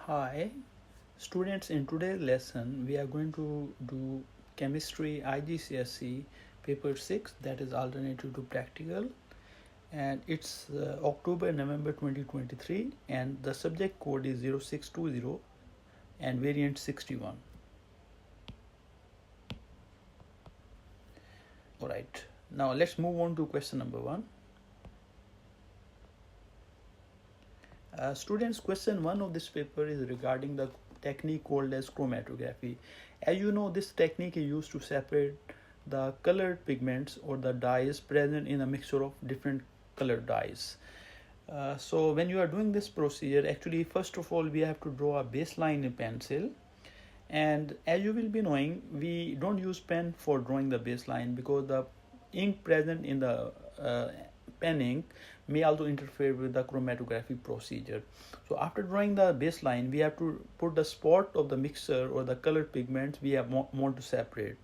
Hi, students. In today's lesson, we are going to do chemistry Igcse paper 6, that is alternative to practical, and it's October November 2023, and the subject code is 0620 and variant 61. Alright, now let's move on to question number 1. Students, question 1 of this paper is regarding the technique called as chromatography. As you know, this technique is used to separate the colored pigments or the dyes present in a mixture of different colored dyes. So when you are doing this procedure, actually first of all we have to draw a baseline in pencil, and as you will be knowing, we don't use pen for drawing the baseline because the ink present in the pen ink may also interfere with the chromatography procedure. So after drawing the baseline, we have to put the spot of the mixture or the colored pigments we have want to separate.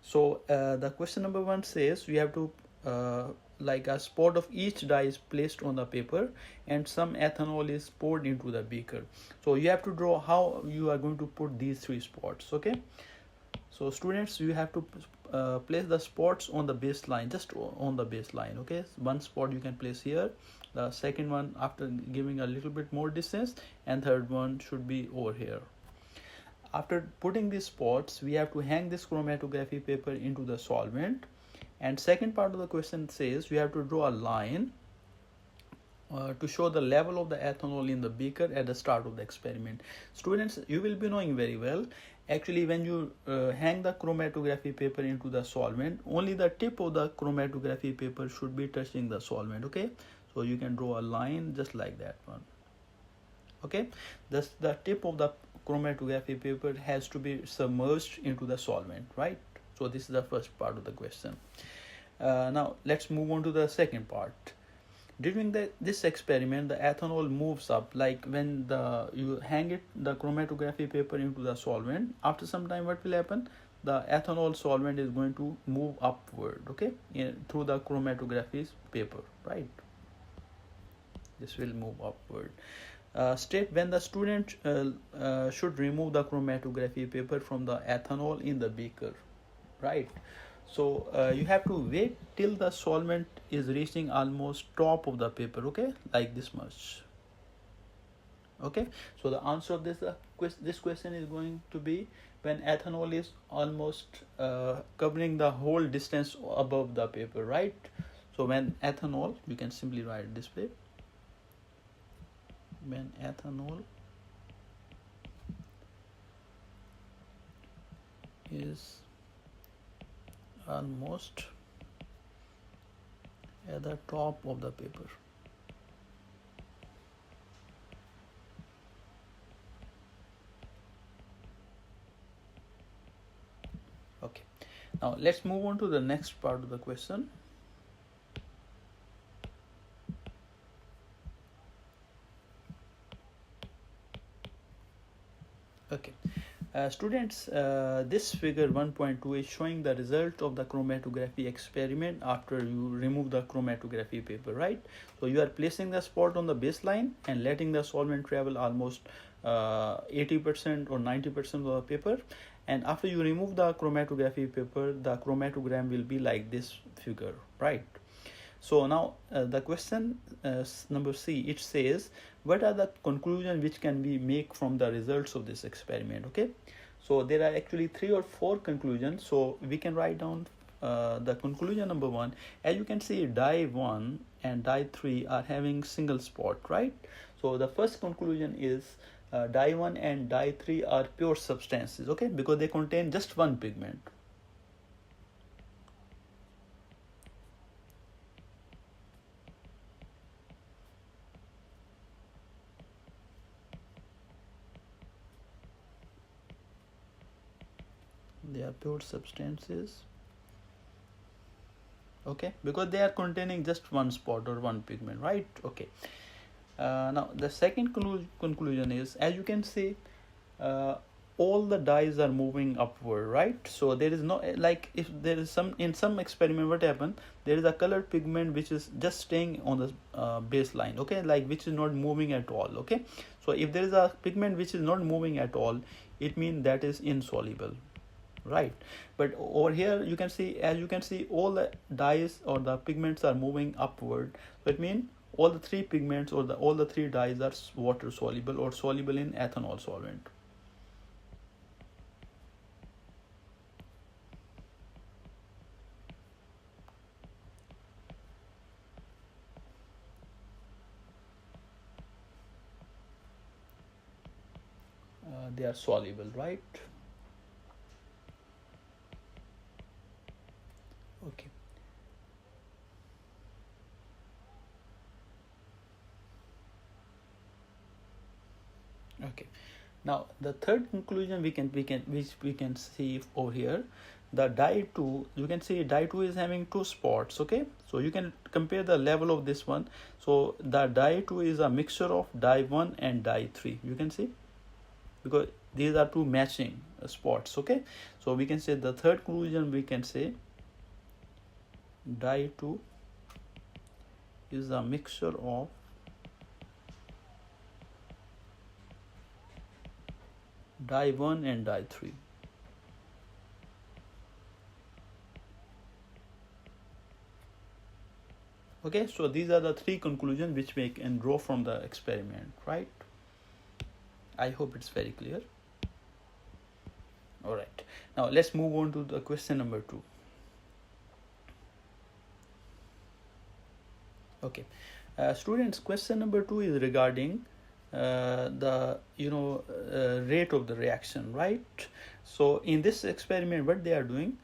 So the question number 1 says we have to like a spot of each dye is placed on the paper and some ethanol is poured into the beaker. So you have to draw how you are going to put these 3 spots. Okay, so students, you have to place the spots on the baseline, just on the baseline. Okay, one spot you can place here, the second one after giving a little bit more distance, and third one should be over here. After putting these spots, we have to hang this chromatography paper into the solvent, and second part of the question says we have to draw a line to show the level of the ethanol in the beaker at the start of the experiment. Students, you will be knowing very well, actually when you hang the chromatography paper into the solvent, only the tip of the chromatography paper should be touching the solvent. Okay, so you can draw a line just like that one. Okay, thus the tip of the chromatography paper has to be submerged into the solvent, right? So this is the first part of the question. Now let's move on to the second part. During this experiment, the ethanol moves up, like when you hang the chromatography paper into the solvent. After some time, what will happen? The ethanol solvent is going to move upward, okay, through the chromatography paper, right? This will move upward. Step when the student should remove the chromatography paper from the ethanol in the beaker, right? So you have to wait till the solvent is reaching almost top of the paper, okay, like this much. Okay, so the answer of this question is going to be when ethanol is almost covering the whole distance above the paper, right? So when ethanol, you can simply write this way, when ethanol is almost at the top of the paper. Okay, now let's move on to the next part of the question. Okay, students, this figure 1.2 is showing the result of the chromatography experiment after you remove the chromatography paper, right? So you are placing the spot on the baseline and letting the solvent travel almost 80% or 90% of the paper, and after you remove the chromatography paper, the chromatogram will be like this figure, right? So now the question number C, it says what are the conclusions which can we make from the results of this experiment. Okay, so there are actually 3 or 4 conclusions, so we can write down the conclusion number 1. As you can see, dye 1 and dye 3 are having single spot, right? So the first conclusion is dye 1 and dye 3 are pure substances, okay, because they contain just one pigment. They are pure substances, okay, because they are containing just one spot or one pigment, right? Okay, now the second conclusion is, as you can see, all the dyes are moving upward, right? So there is no, like if there is some, in some experiment what happened, there is a colored pigment which is just staying on the baseline, okay, like which is not moving at all, okay. So if there is a pigment which is not moving at all, it means that is insoluble, right? But over here you can see, as you can see, all the dyes or the pigments are moving upward. So it means all the three pigments or all the three dyes are water soluble or soluble in ethanol solvent. They are soluble, right? Okay. Okay. Now the third conclusion we can see over here, the dye 2, you can see dye 2 is having two spots, okay. So you can compare the level of this one. So the dye 2 is a mixture of dye 1 and dye 3, you can see, because these are two matching spots, okay. So we can say the third conclusion, we can say dye 2 is a mixture of dye 1 and dye 3. Okay, so these are the three conclusions which we can draw from the experiment, right? I hope it's very clear. All right, now let's move on to the question number 2. Okay, students, question number 2 is regarding the rate of the reaction, right? So in this experiment what they are doing,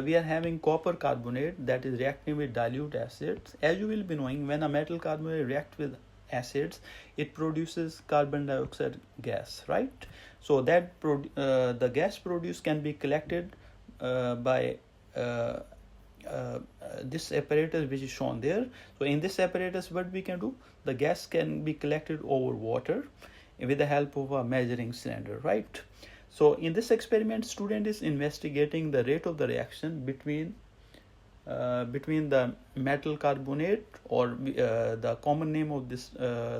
we are having copper carbonate that is reacting with dilute acids. As you will be knowing, when a metal carbonate reacts with acids, it produces carbon dioxide gas, right? So that the gas produced can be collected by this apparatus which is shown there. So in this apparatus what we can do, the gas can be collected over water with the help of a measuring cylinder, right? So in this experiment, student is investigating the rate of the reaction between the metal carbonate, or the common name of this,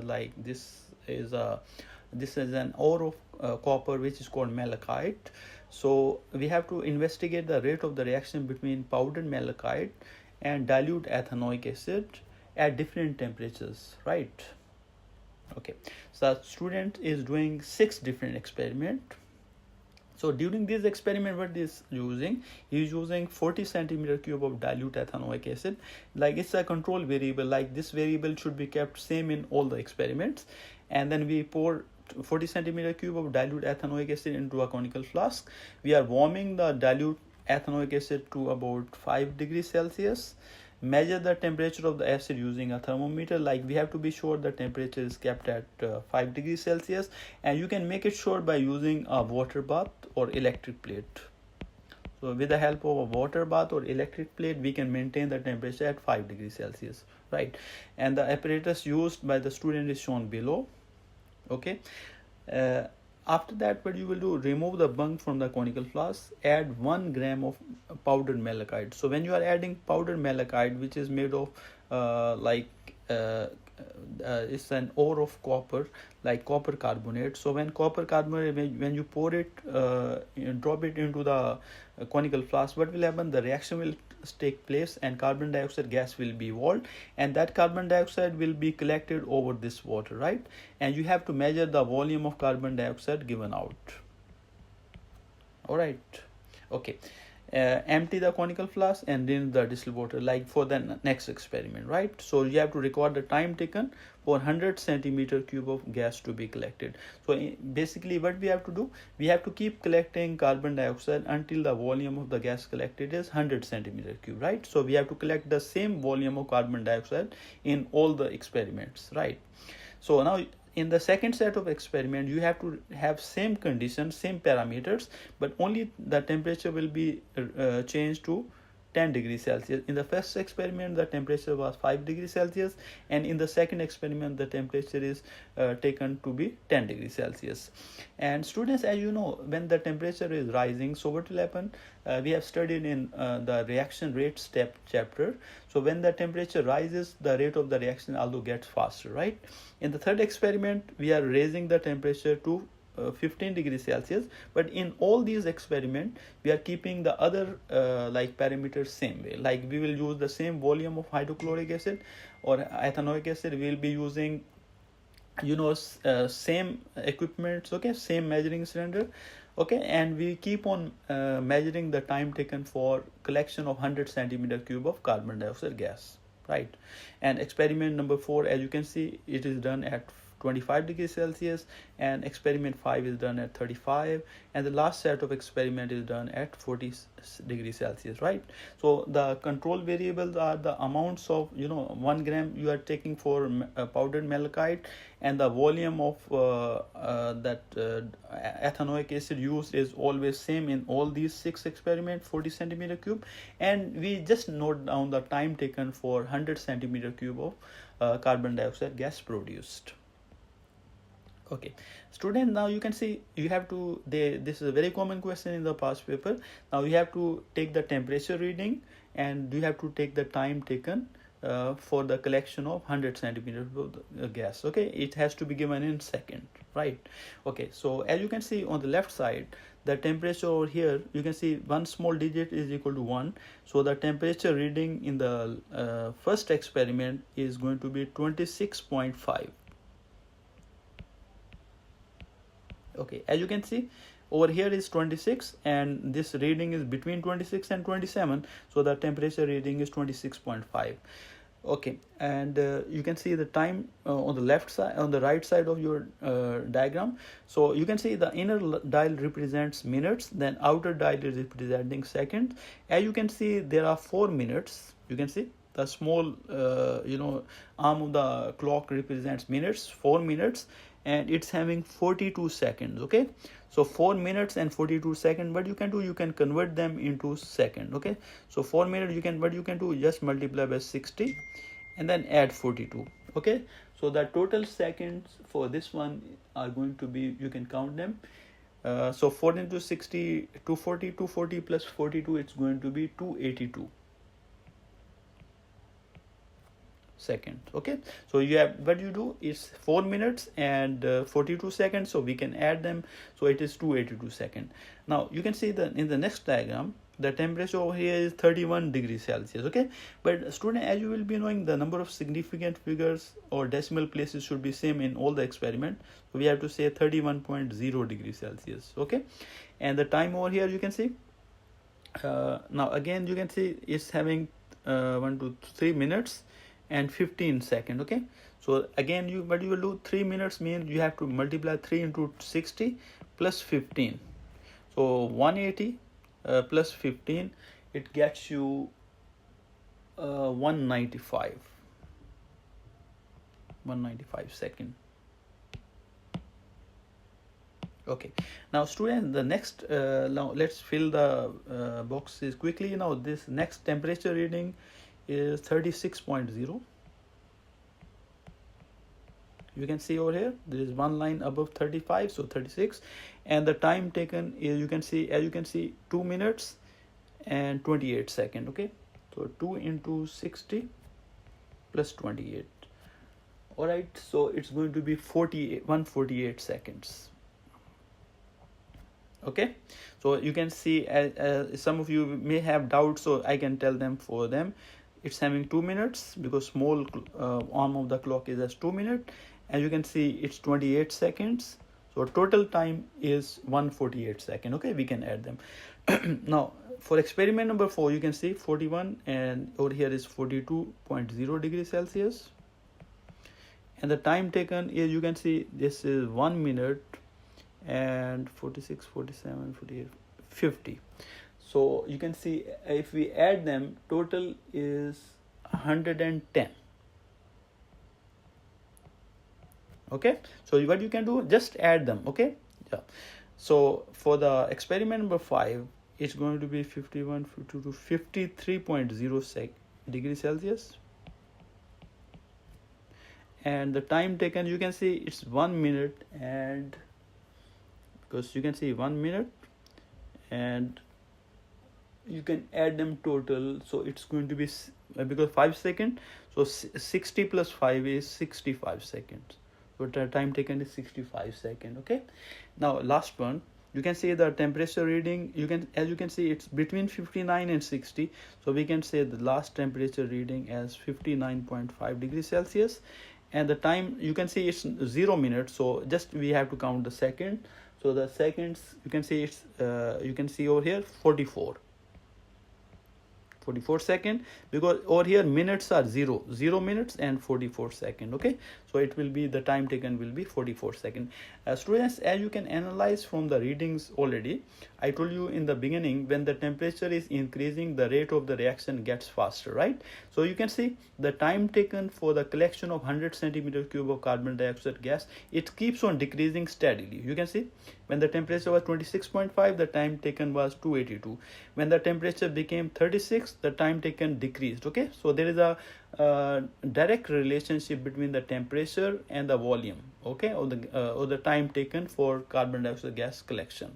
like this is an ore of copper which is called malachite. So we have to investigate the rate of the reaction between powdered malachite and dilute ethanoic acid at different temperatures, right? Okay, so the student is doing 6 different experiments. So during this experiment, what is using? He is using 40 centimeter cube of dilute ethanoic acid. Like it's a control variable. Like this variable should be kept same in all the experiments. And then we pour 40 centimeter cube of dilute ethanoic acid into a conical flask. We are warming the dilute ethanoic acid to about 5 degrees Celsius. Measure the temperature of the acid using a thermometer. Like we have to be sure the temperature is kept at 5 degrees Celsius, and you can make it sure by using a water bath or electric plate. So with the help of a water bath or electric plate, we can maintain the temperature at 5 degrees Celsius, right? And the apparatus used by the student is shown below. Okay, after that what you will do, remove the bung from the conical flask, add 1 gram of powdered malachite. So when you are adding powdered malachite, which is made of it's an ore of copper, like copper carbonate. So when copper carbonate, when you pour it, drop it into the conical flask, what will happen? The reaction will take place and carbon dioxide gas will be evolved, and that carbon dioxide will be collected over this water, right? And you have to measure the volume of carbon dioxide given out. All right, okay. Empty the conical flask and rinse the distilled water, like for the next experiment, right? So you have to record the time taken for 100 centimeter cube of gas to be collected. So basically what we have to do, we have to keep collecting carbon dioxide until the volume of the gas collected is 100 centimeter cube, right? So we have to collect the same volume of carbon dioxide in all the experiments, right? So now in the second set of experiment, you have to have same conditions, same parameters, but only the temperature will be changed to 10 degrees Celsius. In the first experiment, the temperature was 5 degrees Celsius, and in the second experiment, the temperature is taken to be 10 degrees Celsius. And students, as you know, when the temperature is rising, so what will happen? We have studied in the reaction rate step chapter. So when the temperature rises, the rate of the reaction also gets faster, right? In the third experiment, we are raising the temperature to 15 degrees Celsius, but in all these experiments we are keeping the other like parameters same way. Like we will use the same volume of hydrochloric acid or ethanoic acid. We will be using same equipments, okay, same measuring cylinder, okay, and we keep on measuring the time taken for collection of 100 centimeter cube of carbon dioxide gas, right? And experiment number 4, as you can see, it is done at 25 degrees Celsius, and experiment 5 is done at 35, and the last set of experiment is done at 40 degrees Celsius, right? So the control variables are the amounts of 1 gram you are taking for powdered malachite, and the volume of ethanoic acid used is always same in all these 6 experiments, 40 centimeter cube, and we just note down the time taken for 100 centimeter cube of carbon dioxide gas produced. Okay, student, now you can see you have to, this is a very common question in the past paper. Now you have to take the temperature reading, and you have to take the time taken for the collection of 100 centimeters of gas. Okay, it has to be given in second, right? Okay, so as you can see on the left side, the temperature over here, you can see one small digit is equal to 1. So the temperature reading in the first experiment is going to be 26.5. Okay, as you can see over here is 26, and this reading is between 26 and 27, so the temperature reading is 26.5. okay, and you can see the time on the left side, on the right side of your diagram. So you can see the inner dial represents minutes, then outer dial is representing seconds. As you can see, there are 4 minutes. You can see the small arm of the clock represents minutes, 4 minutes, and it's having 42 seconds. Okay, so 4 minutes and 42 seconds. What you can do, you can convert them into second. Okay, so 4 minutes, what you can do, just multiply by 60 and then add 42. Okay, so the total seconds for this one are going to be, you can count them, so 4 into 60, 240, 240 plus 42, it's going to be 282 seconds. Okay, so you have, what you do is 4 minutes and 42 seconds, so we can add them, so it is 282 seconds. Now you can see that in the next diagram, the temperature over here is 31 degrees Celsius. Okay, but student, as you will be knowing, the number of significant figures or decimal places should be same in all the experiment, so we have to say 31.0 degrees Celsius. Okay, and the time over here, you can see now again you can see it's having 1 to 3 minutes and 15 seconds. Okay, so again what you will do, 3 minutes means you have to multiply 3 into 60 plus 15, so 180 plus 15, it gets you 195 seconds. Okay, now students, the next now let's fill the boxes quickly. Now this next temperature reading is 36.0. You can see over here there is one line above 35, so 36, and the time taken is, you can see, as you can see, 2 minutes and 28 seconds. Okay, so 2 into 60 plus 28. All right, so it's going to be 148 seconds. Okay, so you can see some of you may have doubts, so I can tell them for them. It's having 2 minutes because small arm of the clock is as 2 minutes, and you can see it's 28 seconds, so total time is 148 seconds. Okay, we can add them. Now for experiment number 4, you can see 41, and over here is 42.0 degrees Celsius, and the time taken is, you can see, this is 1 minute and 46, 47, 48, 50. So you can see if we add them, total is 110. Okay, so what you can do, just add them. Okay, yeah. So for the experiment number 5, it's going to be 51 to 53.0 degrees Celsius. And the time taken, you can see it's 1 minute, and because you can see 1 minute, and you can add them total, so it's going to be because 5 seconds, so 60 plus 5 is 65 seconds. So the time taken is 65 seconds. Okay, now last one, you can say the temperature reading, as you can see it's between 59 and 60, so we can say the last temperature reading as 59.5 degrees Celsius. And the time, you can see it's 0 minutes, so just we have to count the second. So the seconds, you can see it's you can see over here 44 second, because over here minutes are 0 minutes and 44 second. Okay, so it will be, the time taken will be 44 second. Students, as you can analyze from the readings already, I told you in the beginning, when the temperature is increasing, the rate of the reaction gets faster, right? So you can see the time taken for the collection of 100 centimeter cube of carbon dioxide gas, it keeps on decreasing steadily. You can see when the temperature was 26.5, the time taken was 282. When the temperature became 36, the time taken decreased. Okay, so there is a direct relationship between the temperature and the volume, okay, or the time taken for carbon dioxide gas collection.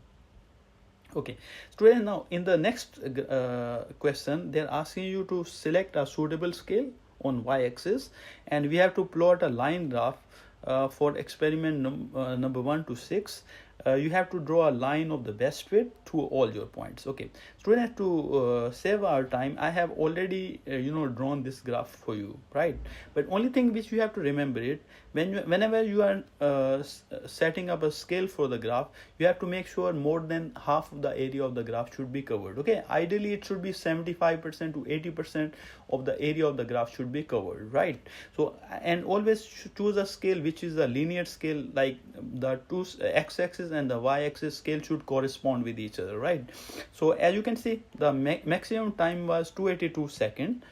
Okay, students, now in the next question, they're asking you to select a suitable scale on y-axis, and we have to plot a line graph for experiment number 1 to 6. You have to draw a line of the best fit to all your points. Okay, students, to save our time, I have already drawn this graph for you, right? But only thing which you have to remember it, whenever you are setting up a scale for the graph, you have to make sure more than half of the area of the graph should be covered. Okay, ideally it should be 75% to 80% of the area of the graph should be covered, right? So, and always choose a scale which is a linear scale, like the two x-axis and the y-axis scale should correspond with each other, right? So as you can see, the maximum time was 282 seconds.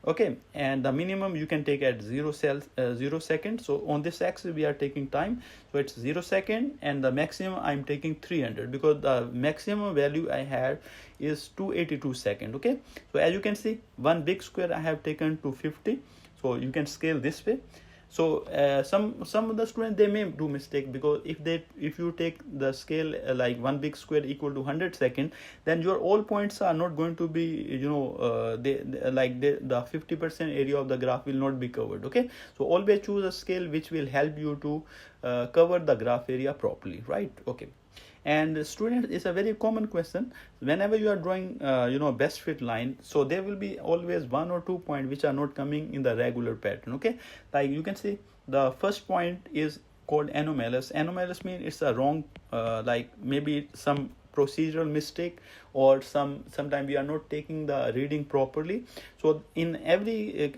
Okay, and the minimum you can take at 0 seconds. So on this axis we are taking time, so it's 0 second, and the maximum I'm taking 300, because the maximum value I had is 282 seconds. Okay, so as you can see, one big square I have taken to 50, so you can scale this way. So some of the students, they may do mistake, because if you take the scale like one big square equal to 100 second, then your all points are not going to be the 50% area of the graph will not be covered. Okay, so always choose a scale which will help you to cover the graph area properly, right? Okay. And students, it's a very common question. Whenever you are drawing best fit line, so there will be always 1 or 2 points which are not coming in the regular pattern. Okay, like you can see the first point is called anomalous. Anomalous means it's a wrong, like maybe some procedural mistake, or sometimes we are not taking the reading properly. So in every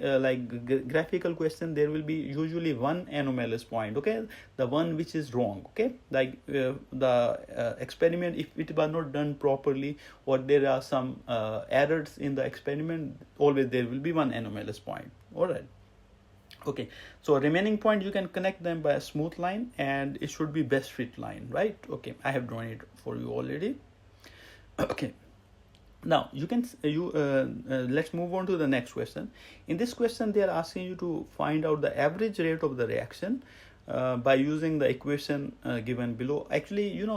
graphical question, there will be usually one anomalous point. Okay, the one which is wrong. Okay, like the experiment, if it was not done properly, or there are some errors in the experiment, always there will be one anomalous point. All right. Okay, so remaining point you can connect them by a smooth line, and it should be best fit line, right? Okay, I have drawn it for you already. Okay, now let's move on to the next question. In this question, they are asking you to find out the average rate of the reaction by using the equation given below. Actually, you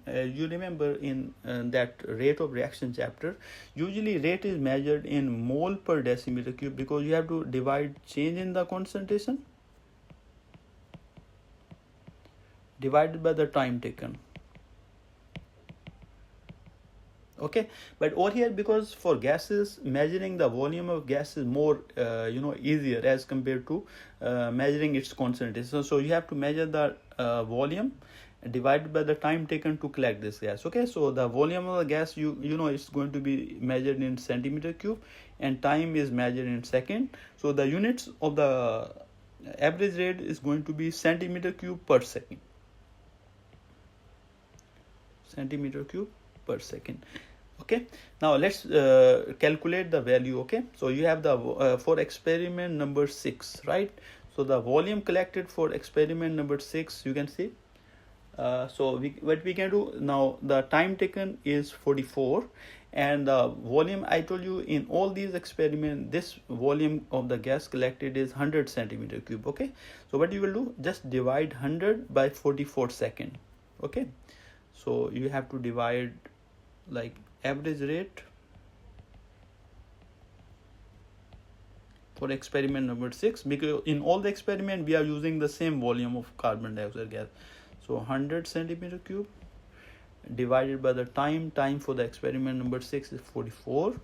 remember in that rate of reaction chapter, usually rate is measured in mole per decimeter cube, because you have to divide change in the concentration divided by the time taken. Okay, but over here, because for gases, measuring the volume of gas is more easier as compared to measuring its concentration. So you have to measure the volume divided by the time taken to collect this gas. Okay, so the volume of the gas, it's going to be measured in centimeter cube, and time is measured in second. So the units of the average rate is going to be centimeter cube per second. Centimeter cube per second. Okay, now let's calculate the value. Okay, so you have the for experiment number 6, right? So the volume collected for experiment number 6, you can see So what we can do now, the time taken is 44, and the volume, I told you in all these experiments, this volume of the gas collected is 100 centimeter cube. Okay, so what you will do, just divide 100 by 44 second. Okay, so you have to divide like average rate for experiment number 6, because in all the experiment we are using the same volume of carbon dioxide gas. So 100 centimeter cube divided by the time for the experiment number 6 is 44.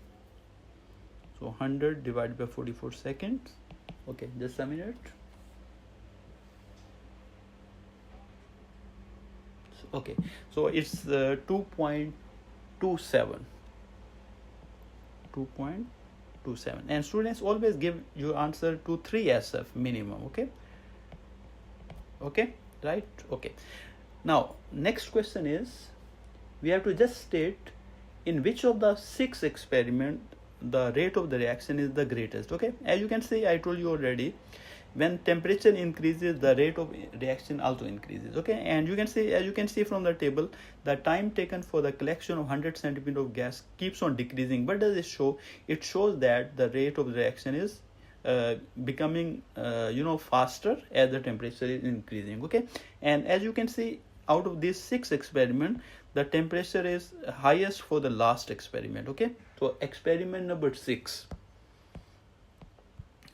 So 100 divided by 44 seconds. Okay, just a minute. Okay, so it's 2.27. 2.27, and students always give you answer to 3 SF minimum. Okay, right? Okay, now next question is, we have to just state in which of the 6 experiment the rate of the reaction is the greatest. Okay, as you can see, I told you already, when temperature increases, the rate of reaction also increases. Okay, and you can see, as you can see from the table, the time taken for the collection of 100 centimeter of gas keeps on decreasing. What does it show? It shows that the rate of the reaction is becoming faster as the temperature is increasing. Okay, and as you can see, out of these 6 experiments, the temperature is highest for the last experiment. Okay, so experiment number 6.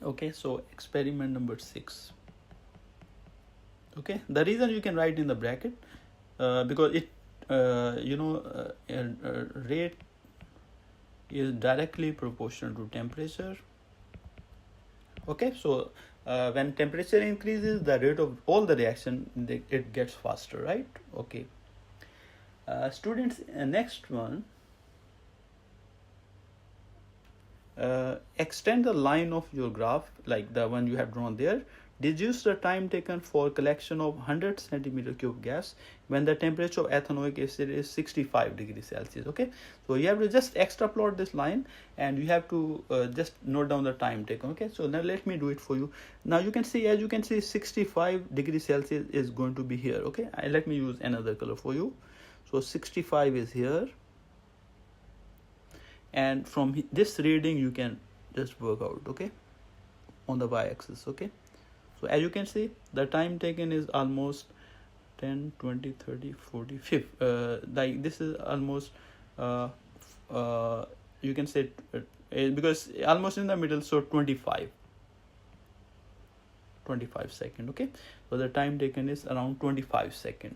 Okay, so experiment number 6. Okay, the reason you can write in the bracket because it rate is directly proportional to temperature. Okay, so when temperature increases, the rate of all the reaction, it gets faster, right? Okay, students, next one, extend the line of your graph like the one you have drawn there. Deduce the time taken for collection of 100 centimeter cube gas when the temperature of ethanoic acid is 65 degrees Celsius. Okay, so you have to just extra plot this line, and you have to just note down the time taken. Okay, so now let me do it for you. Now you can see, as you can see, 65 degrees Celsius is going to be here. Okay, let me use another color for you. So 65 is here, and from this reading you can just work out, okay, on the y-axis. Okay, so as you can see, the time taken is almost 10, 20, 30, 40, 50. Like this is almost you can say because almost in the middle, so 25 seconds. Okay, so the time taken is around 25 seconds.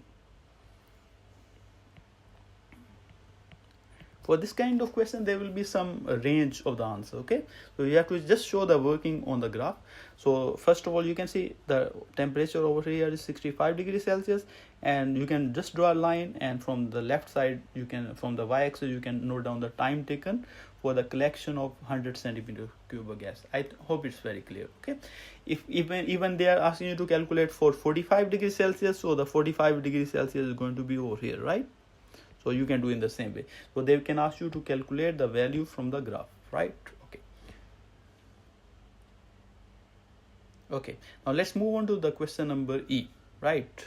For this kind of question, there will be some range of the answer. Okay, so you have to just show the working on the graph. So first of all, you can see the temperature over here is 65 degrees Celsius, and you can just draw a line, and from the left side, you can, from the y-axis, you can note down the time taken for the collection of 100 centimeter cube of gas. I hope it's very clear. Okay, if even they are asking you to calculate for 45 degrees Celsius, so the 45 degrees Celsius is going to be over here, right? So you can do in the same way. So they can ask you to calculate the value from the graph, right? Okay, now let's move on to the question number E, right?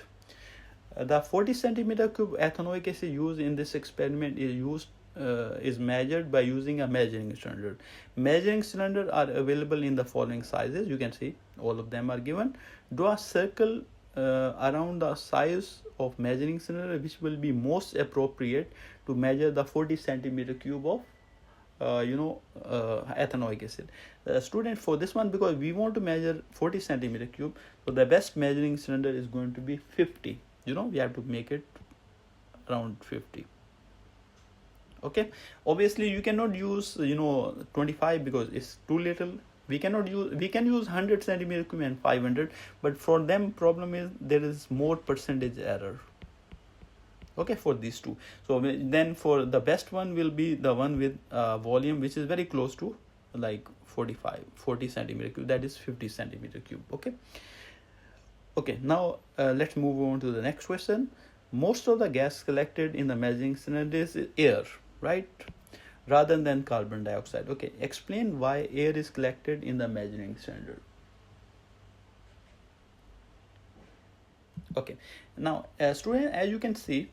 The 40 centimeter cube ethanoic acid used in this experiment is measured by using a measuring cylinder. Measuring cylinders are available in the following sizes. You can see all of them are given. Draw a circle around the size of measuring cylinder which will be most appropriate to measure the 40 centimeter cube of ethanoic acid. Student, for this one, because we want to measure 40 centimeter cube, so the best measuring cylinder is going to be 50. We have to make it around 50. Okay, obviously you cannot use 25 because it's too little. We can use 100 centimeter cube and 500, but for them problem is there is more percentage error. Okay, for these two. So then for the best one will be the one with volume which is very close to like 40 centimeter cube, that is 50 centimeter cube. Okay, now let's move on to the next question. Most of the gas collected in the measuring cylinder is air, right, rather than carbon dioxide. Okay, explain why air is collected in the measuring cylinder. Okay, now student, as you can see,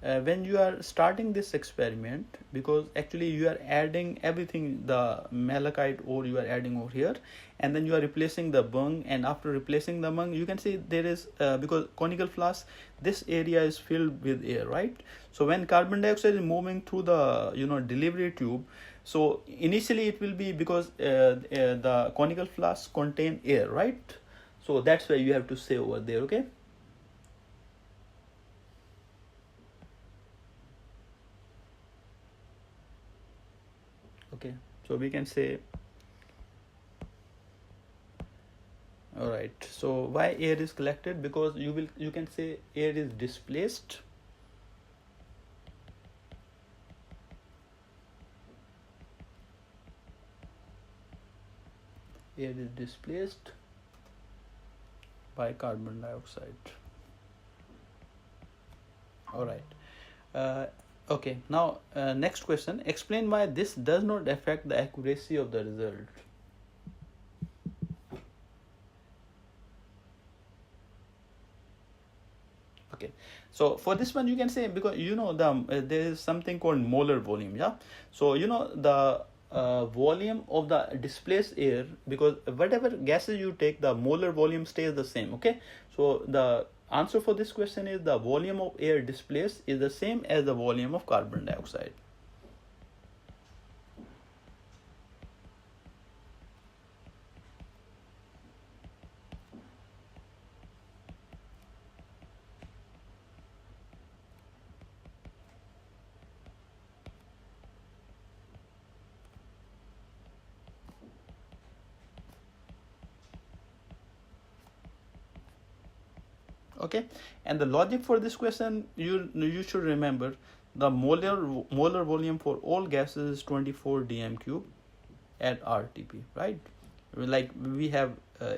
when you are starting this experiment, because actually you are adding everything, the malachite ore you are adding over here, and then you are replacing the bung, and after replacing the bung, you can see there is because conical flask, this area is filled with air, right? So when carbon dioxide is moving through the delivery tube, so initially it will be because the conical flask contain air, right? So that's why you have to say over there. Okay. Okay, so we can say, all right, so why air is collected? Because you can say air is displaced. Air is displaced by carbon dioxide. All right. Okay, now next question. Explain why this does not affect the accuracy of the result. Okay, so for this one you can say, because there is something called molar volume, yeah. So the volume of the displaced air, because whatever gases you take, the molar volume stays the same. Okay, so the answer for this question is the volume of air displaced is the same as the volume of carbon dioxide. Okay, and the logic for this question, you should remember the molar volume for all gases is 24 dm cube at RTP, right? Like we have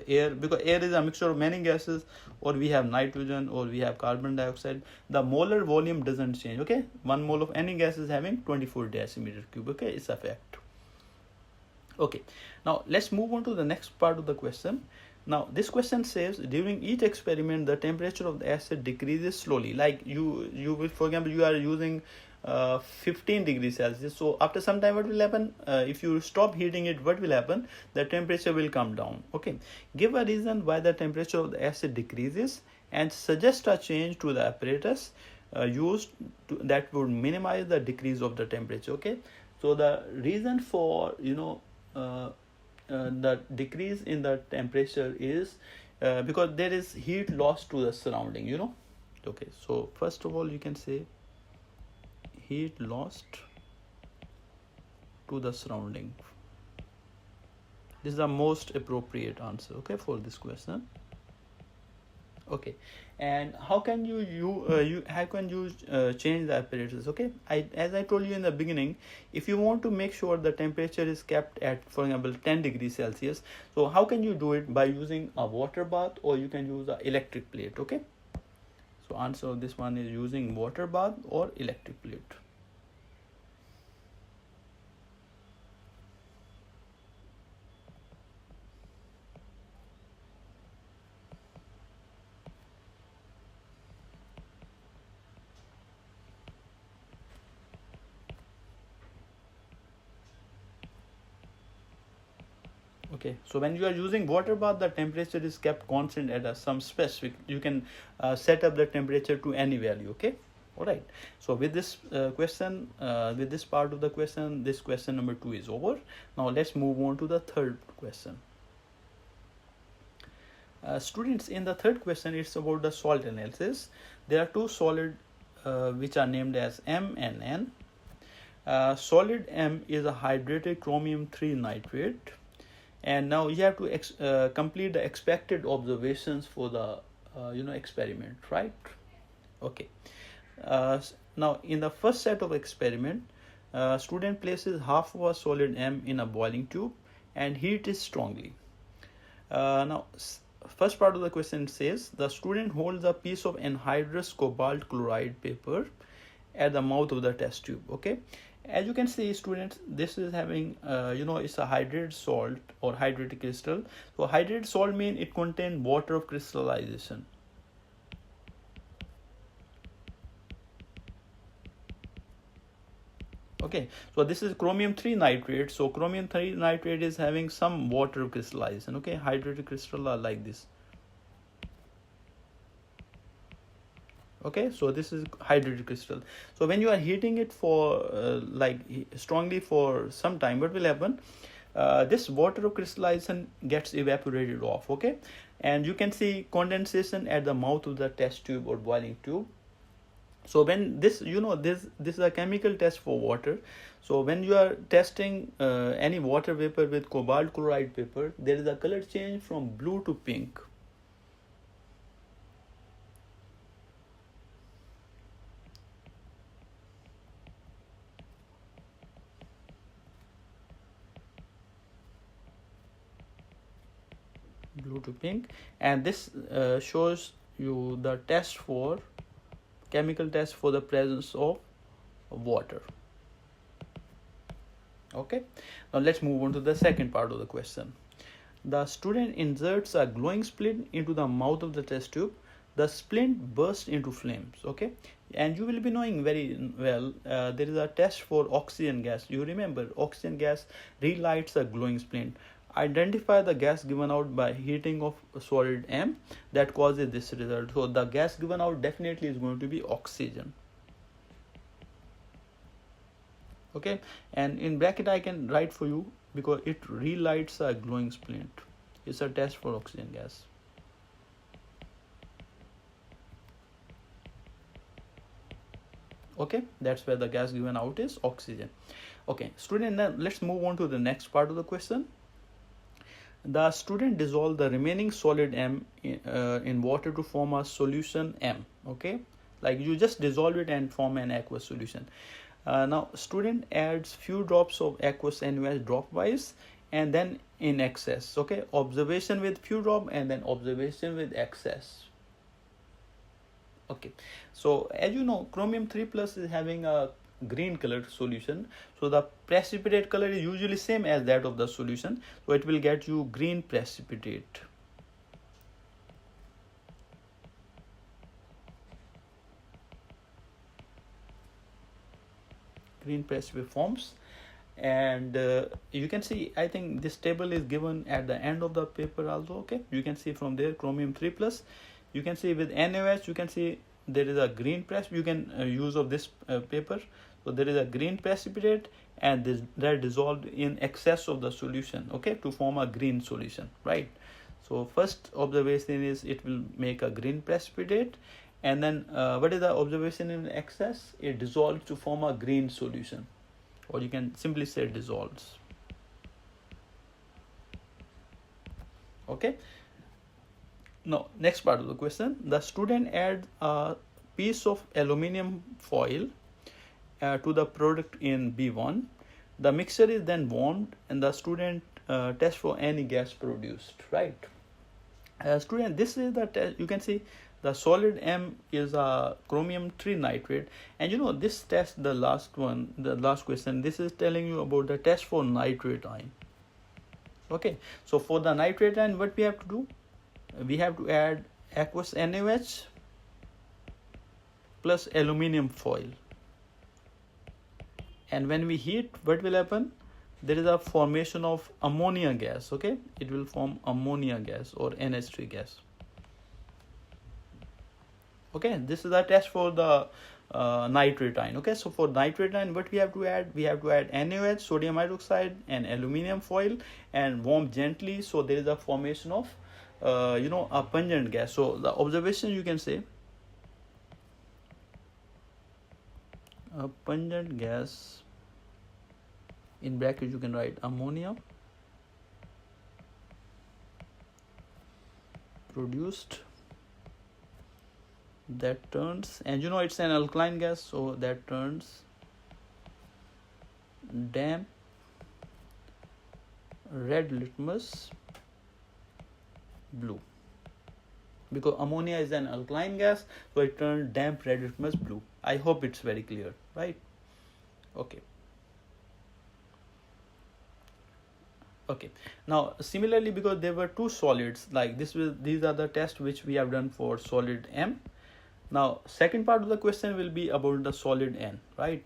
air, because air is a mixture of many gases, or we have nitrogen, or we have carbon dioxide. The molar volume doesn't change. Okay, 1 mole of any gas is having 24 decimeter cube. Okay, it's a fact. Okay, now let's move on to the next part of the question. Now this question says, during each experiment the temperature of the acid decreases slowly. Like you will, for example, you are using 15 degrees Celsius. So after some time what will happen? If you stop heating it, what will happen? The temperature will come down. Okay, give a reason why the temperature of the acid decreases, and suggest a change to the apparatus used that would minimize the decrease of the temperature. Okay, so the reason for the decrease in the temperature is because there is heat loss to the surrounding. Okay, so first of all you can say heat lost to the surrounding. This is the most appropriate answer, okay, for this question. Okay, and how can you change the apparatus? Okay, as I told you in the beginning, if you want to make sure the temperature is kept at, for example, 10 degrees Celsius, so how can you do it? By using a water bath, or you can use an electric plate. Okay, so answer of this one is using water bath or electric plate. Okay, so when you are using water bath, the temperature is kept constant at some specific. You can set up the temperature to any value. Okay, all right. So with this question, with this part of the question, this question number 2 is over. Now let's move on to the third question. Students, in the third question, it's about the salt analysis. There are two solids which are named as M and N. Solid M is a hydrated chromium 3 nitrate. And now you have to complete the expected observations for the experiment, right? Okay. Now in the first set of experiment, student places half of a solid M in a boiling tube and heat it strongly. Now first part of the question says, the student holds a piece of anhydrous cobalt chloride paper at the mouth of the test tube. Okay, as you can see, students, this is having it's a hydrated salt or hydrated crystal. So hydrated salt means it contains water of crystallization. Okay, so this is chromium 3 nitrate. So chromium 3 nitrate is having some water crystallization. Okay, hydrated crystal are like this. Okay, so this is hydrated crystal. So when you are heating it for like strongly for some time, what will happen? This water crystallization gets evaporated off. Okay, and you can see condensation at the mouth of the test tube or boiling tube. So when this, this is a chemical test for water. So when you are testing any water vapor with cobalt chloride vapor, there is a color change from blue to pink. Blue to pink, and this shows you the test for chemical test for the presence of water. Okay, now let's move on to the second part of the question. The student inserts a glowing splint into the mouth of the test tube. The splint bursts into flames. Okay, and you will be knowing very well there is a test for oxygen gas. You remember oxygen gas relights a glowing splint. Identify the gas given out by heating of solid M that causes this result. So the gas given out definitely is going to be oxygen. Okay, and in bracket I can write for you because it relights a glowing splint. It's a test for oxygen gas. Okay, that's where the gas given out is oxygen. Okay, student, then let's move on to the next part of the question. The student dissolved the remaining solid M in water to form a solution M. Okay, like you just dissolve it and form an aqueous solution. Now student adds few drops of aqueous NaOH dropwise and then in excess. Okay, observation with few drop and then observation with excess. Okay, so as you know, chromium 3 plus is having a green colored solution, so the precipitate color is usually same as that of the solution, so it will get you green precipitate. Green precipitate forms, and you can see, I think this table is given at the end of the paper also. Okay, you can see from there chromium 3 plus, you can see with NaOH, you can see there is a green you can use of this paper. So there is a green precipitate and this that dissolved in excess of the solution, okay, to form a green solution, right? So first observation is it will make a green precipitate, and then what is the observation in excess? It dissolves to form a green solution, or you can simply say dissolves. Okay, now next part of the question. The student adds a piece of aluminum foil to the product in B1. The mixture is then warmed and the student tests for any gas produced, right? Student, this is the test. You can see the solid M is a chromium 3 nitrate, and this test, the last question, this is telling you about the test for nitrate ion. Okay, so for the nitrate ion, what we have to do? We have to add aqueous NaOH plus aluminum foil. And when we heat, what will happen? There is a formation of ammonia gas. Okay, it will form ammonia gas or NH3 gas. Okay, this is a test for the nitrate ion. Okay, so for nitrate ion, what we have to add? We have to add NaOH, sodium hydroxide, and aluminum foil, and warm gently. So there is a formation of a pungent gas. So the observation, you can say a pungent gas, in bracket you can write ammonia produced that turns, and it's an alkaline gas, so that turns damp red litmus blue, because ammonia is an alkaline gas, so it turns damp red litmus blue. I hope it's very clear, right? Okay. Okay, now similarly, because there were two solids like this, these are the tests which we have done for solid M. Now second part of the question will be about the solid N, right?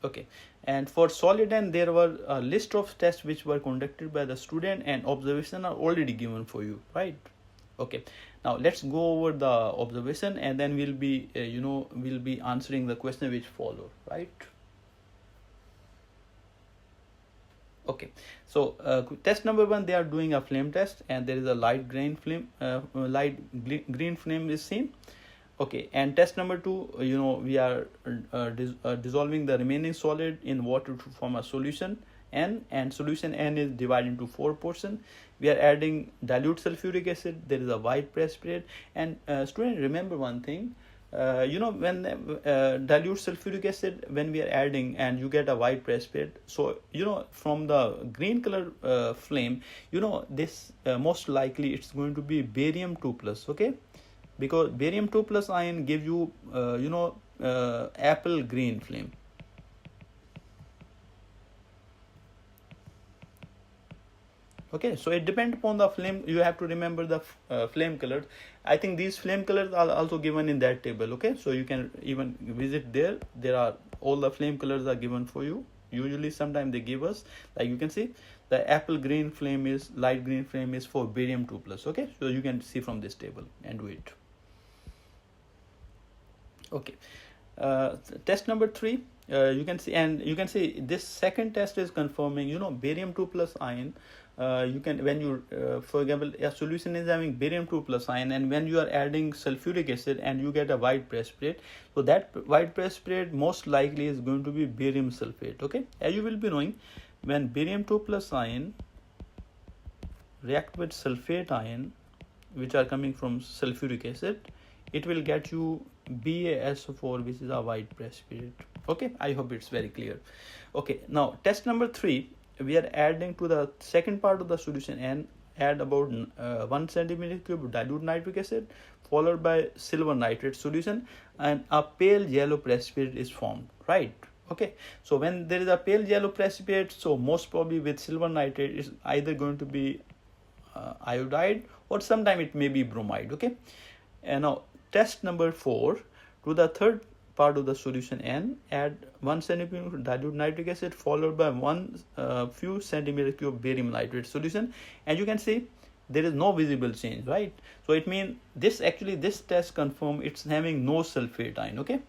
Okay, and for solid N there were a list of tests which were conducted by the student, and observation are already given for you, right? Okay, now let's go over the observation, and then we'll be we'll be answering the question which follow, right? Okay, so test number one, they are doing a flame test, and there is a light green flame, green flame is seen. Okay, and test number two, we are dissolving the remaining solid in water to form a solution N, and solution N is divided into 4 portions. We are adding dilute sulfuric acid. There is a white precipitate, and student, remember one thing. When dilute sulfuric acid, when we are adding and you get a white precipitate, so from the green color flame, this most likely it's going to be barium 2 plus. Okay, because barium 2 plus ion give you apple green flame. Okay, so it depends upon the flame. You have to remember the flame colors. I think these flame colors are also given in that table. Okay, so you can even visit there. There are all the flame colors are given for you. Usually sometimes they give us, like you can see, the apple green flame is, light green flame is for barium 2 plus. Okay, so you can see from this table and do it. Okay, test number 3, you can see, and you can see this second test is confirming barium 2 plus ion. You can, when you for example, a solution is having barium 2 plus ion, and when you are adding sulfuric acid and you get a white precipitate, so that white precipitate most likely is going to be barium sulfate. Okay, as you will be knowing, when barium 2 plus ion react with sulfate ion, which are coming from sulfuric acid, it will get you BaSO4, which is a white precipitate. Okay, I hope it's very clear. Okay, now test number 3, we are adding to the second part of the solution N, add about 1 centimeter cube dilute nitric acid followed by silver nitrate solution, and a pale yellow precipitate is formed, right? Okay, so when there is a pale yellow precipitate, so most probably with silver nitrate is either going to be iodide, or sometime it may be bromide. Okay, and now test number 4, to the third part of the solution N, add 1 centimeter dilute nitric acid followed by few centimeter cube barium nitrate solution, and you can see there is no visible change, right? So it means this test confirm it's having no sulfate ion. Okay,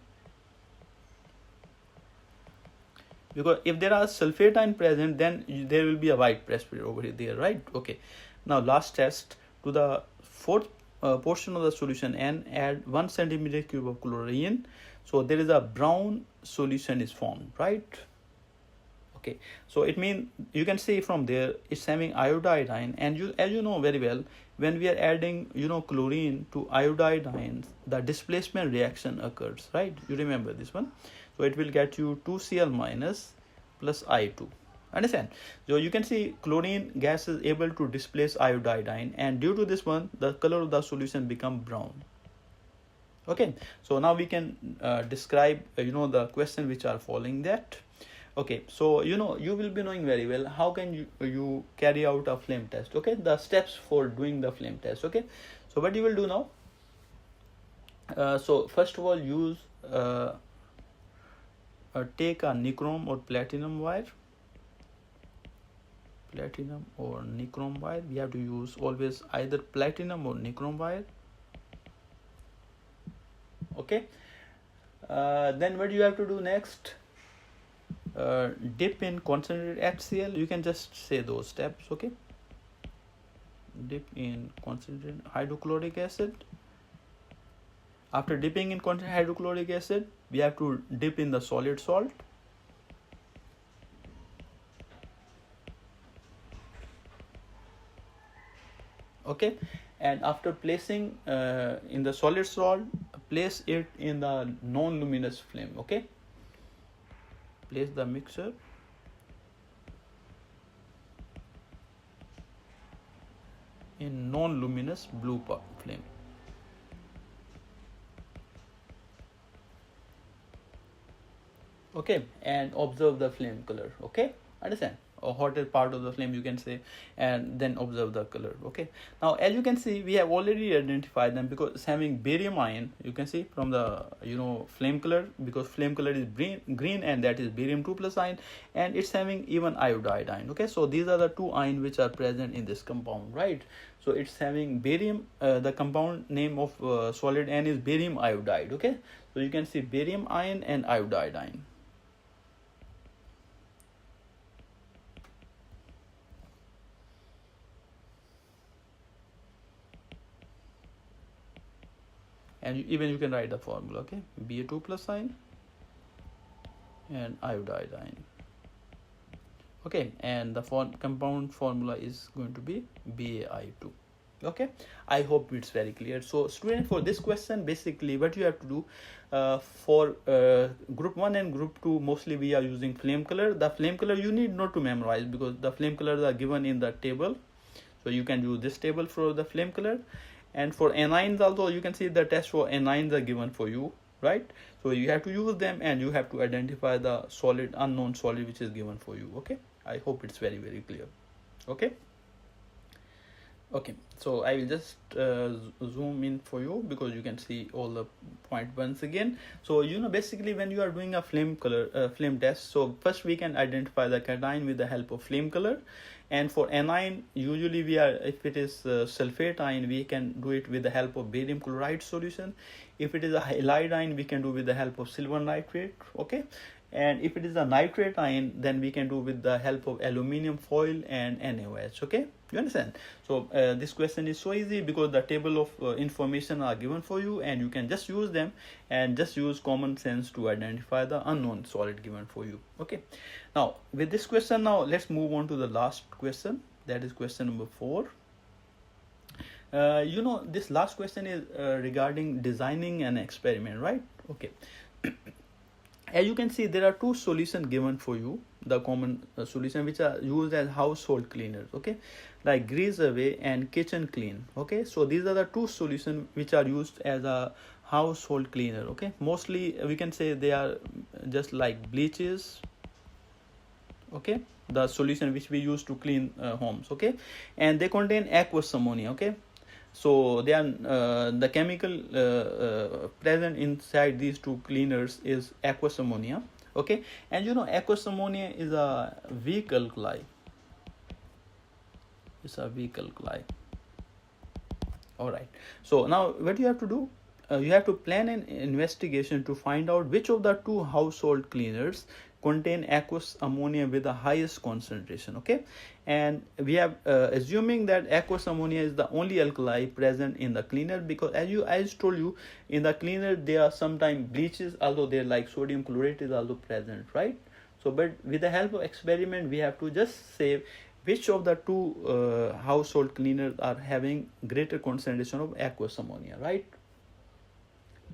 because if there are sulfate ion present, then there will be a white precipitate over there, right? Okay, now last test, to the fourth portion of the solution N, add 1 centimeter cube of chlorine, so there is a brown solution is formed, right? Okay, so it means you can see from there it's having iodide ion, and as you know very well, when we are adding chlorine to iodide ions, the displacement reaction occurs, right? You remember this one. So it will get you 2Cl minus plus I2. Understand? So you can see chlorine gas is able to displace iodide ion, and due to this one, the color of the solution become brown. Okay, so now we can describe the question which are following that. Okay, so you will be knowing very well how can you carry out a flame test. Okay, the steps for doing the flame test. Okay, so what you will do now, so first of all, use take a nichrome or platinum wire. Platinum or nichrome wire, we have to use always either platinum or nichrome wire. Okay, then what you have to do next, dip in concentrated HCl. You can just say those steps. Okay, dip in concentrated hydrochloric acid. After dipping in concentrated hydrochloric acid, we have to dip in the solid salt. Okay, and after placing in the solid salt, place it in the non-luminous flame. Okay, place the mixture in non-luminous blue flame. Okay, and observe the flame color. Okay, understand? hotter part of the flame, you can say, and then observe the color. Okay, now as you can see, we have already identified them because it's having barium ion, you can see from the flame color, because flame color is green and that is barium 2 plus ion, and it's having even iodide ion. Okay, so these are the two ions which are present in this compound, right? So it's having barium, the compound name of solid N is barium iodide. Okay, so you can see barium ion and iodide ion. And even you can write the formula. Okay, Ba2 plus ion and iodide ion. Okay, and the compound formula is going to be BaI2. Okay, I hope it's very clear. So student, for this question, basically what you have to do, for group 1 and group 2, mostly we are using flame color. The flame color you need not to memorize because the flame colors are given in the table, so you can use this table for the flame color. And for anions also, you can see the test for anions are given for you, right? So you have to use them and you have to identify the solid, unknown solid which is given for you. Okay, I hope it's very, very clear. Okay, so I will just zoom in for you because you can see all the point once again. So basically when you are doing a flame color flame test, so first we can identify the cation with the help of flame color. And for anion, usually we are, if it is sulfate ion, we can do it with the help of barium chloride solution. If it is a halide ion, we can do with the help of silver nitrate. Okay, and if it is a nitrate ion, then we can do with the help of aluminum foil and NaOH. Okay, you understand? So this question is so easy because the table of information are given for you and you can just use them and just use common sense to identify the unknown solid given for you. Okay, now with this question, now let's move on to the last question, that is question number 4. This last question is regarding designing an experiment, right? Okay. As you can see, there are two solutions given for you, the common solution which are used as household cleaners. Okay, like grease away and kitchen clean. Okay, so these are the two solutions which are used as a household cleaner. Okay, mostly we can say they are just like bleaches. Okay, the solution which we use to clean homes. Okay, and they contain aqueous ammonia. Okay, so they are the chemical present inside these two cleaners is aqueous ammonia. Okay, and aqueous ammonia is a weak alkali. It's a weak alkali. All right, so now what you have to do, you have to plan an investigation to find out which of the two household cleaners contain aqueous ammonia with the highest concentration. Okay, and we have assuming that aqueous ammonia is the only alkali present in the cleaner, because as told you, in the cleaner there are sometimes bleaches, although they're like sodium chlorate is also present, right? So but with the help of experiment, we have to just say which of the two household cleaners are having greater concentration of aqueous ammonia, right?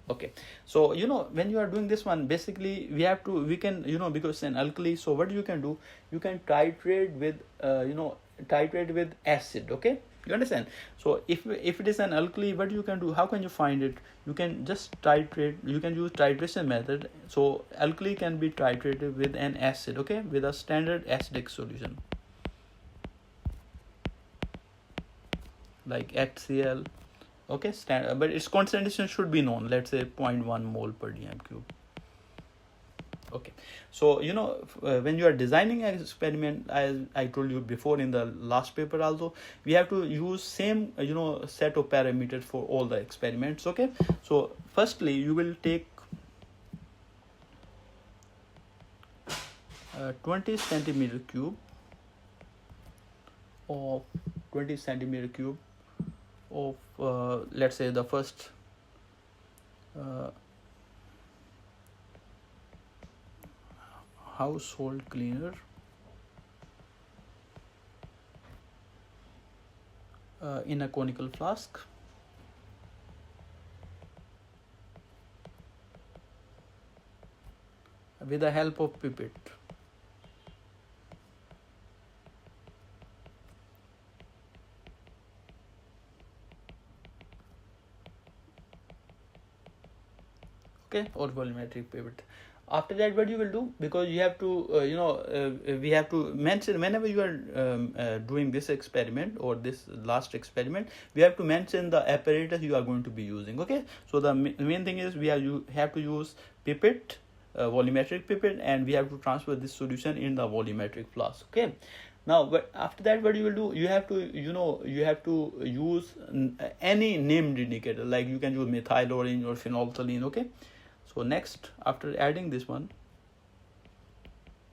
Okay, so when you are doing this one, basically we can because it's an alkali, so what you can do, you can titrate with titrate with acid. Okay, you understand? So if it is an alkali, what you can do, how can you find it? You can just titrate, you can use titration method. So alkali can be titrated with an acid, okay, with a standard acidic solution like HCl. Okay, but its concentration should be known, let's say 0.1 mole per dm cube. Okay, so when you are designing an experiment, as I told you before in the last paper also, we have to use same set of parameters for all the experiments. Okay, so firstly you will take 20 centimeter cube of 20 centimeter cube of let's say the first household cleaner in a conical flask. With the help of pipette. Okay, or volumetric pipette. After that, what you will do, because you have to we have to mention whenever you are doing this experiment or this last experiment, we have to mention the apparatus you are going to be using. Okay, so the main thing is you have to use pipette, volumetric pipette, and we have to transfer this solution in the volumetric flask. Okay, now but after that, what you will do, you have to use any named indicator, like you can use methyl orange or phenolphthalein. Okay, so next, after adding this one,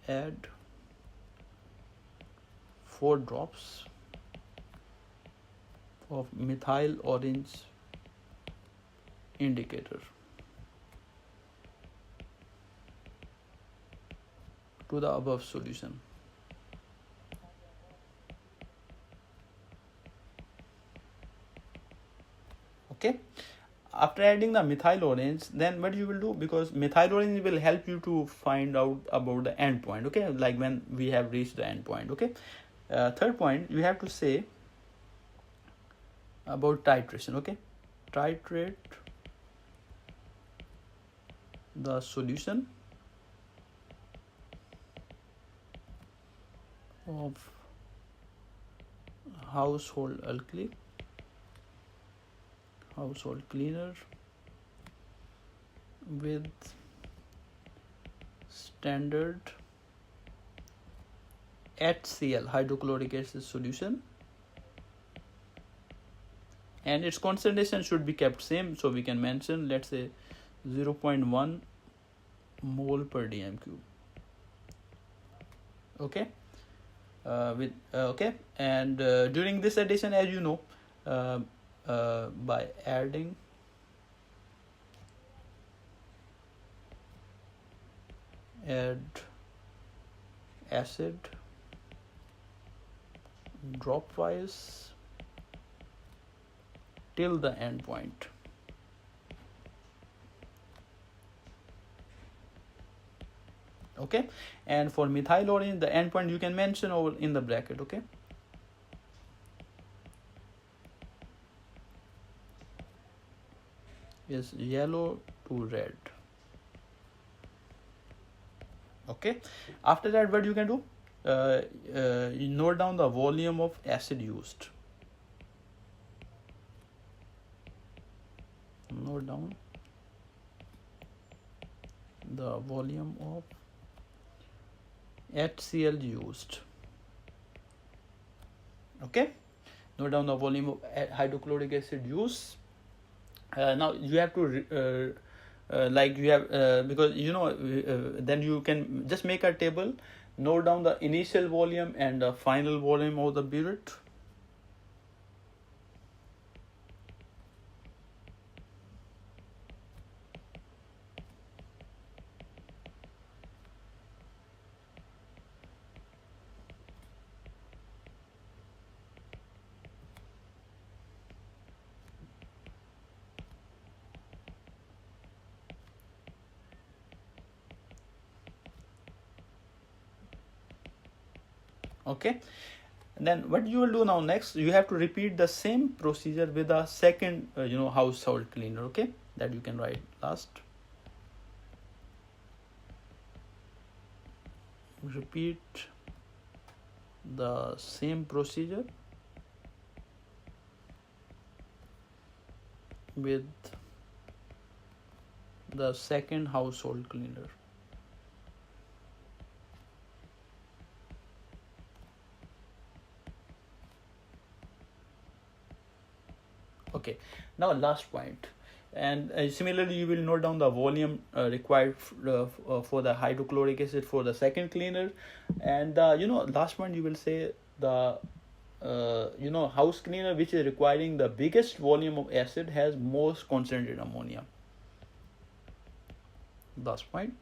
add 4 drops of methyl orange indicator to the above solution. Okay, after adding the methyl orange, then what you will do, because methyl orange will help you to find out about the end point. Okay, like when we have reached the end point. Okay, third point, you have to say about titration. Okay, titrate the solution of household cleaner with standard HCl, hydrochloric acid solution, and its concentration should be kept same, so we can mention, let's say, 0.1 mole per dm cube. Okay, and during this addition, as you know, by adding acid dropwise till the end point. Okay, and for methyl orange, the end point you can mention over in the bracket. Okay, is yellow to red. Okay, after that, what you can do, you note down the volume of acid used. Note down the volume of HCl used. Okay, note down the volume of hydrochloric acid used. Now you have to because then you can just make a table, note down the initial volume and the final volume of the burette. Okay, and then what you will do now, next you have to repeat the same procedure with a second household cleaner. Okay, that you can write last. Repeat the same procedure with the second household cleaner. Okay, now last point, and similarly you will note down the volume required for the hydrochloric acid for the second cleaner, and last one you will say the house cleaner which is requiring the biggest volume of acid has most concentrated ammonia. Last point,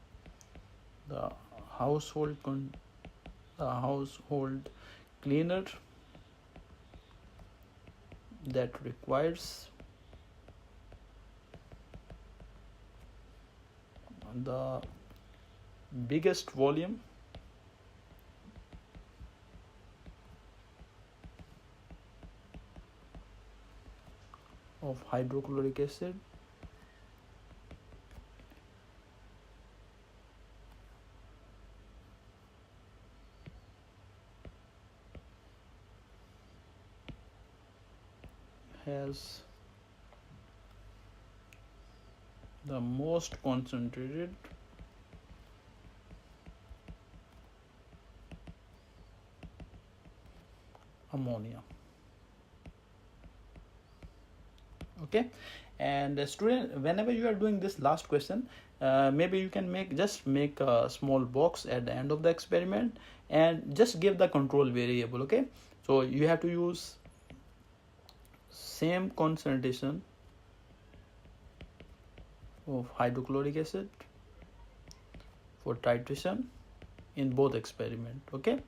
the household cleaner that requires the biggest volume of hydrochloric acid is the most concentrated ammonia. Okay, and student, whenever you are doing this last question, maybe you can make a small box at the end of the experiment and just give the control variable. Okay, so you have to use same concentration of hydrochloric acid for titration in both experiment. Okay,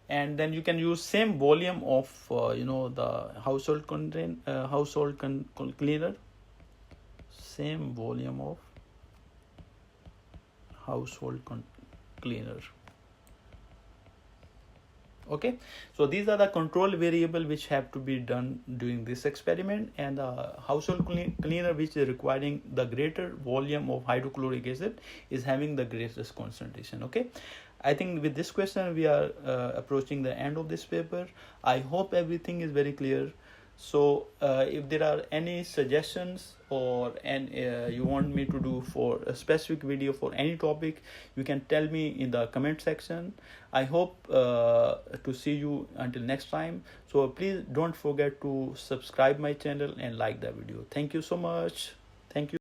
and then you can use same volume of the household cleaner, same volume of household cleaner. Okay, so these are the control variable which have to be done during this experiment, and the household cleaner which is requiring the greater volume of hydrochloric acid is having the greatest concentration. Okay, I think with this question we are approaching the end of this paper. I hope everything is very clear. So if there are any suggestions or you want me to do for a specific video for any topic, you can tell me in the comment section. I hope to see you until next time. So please don't forget to subscribe my channel and like the video. Thank you so much. Thank you.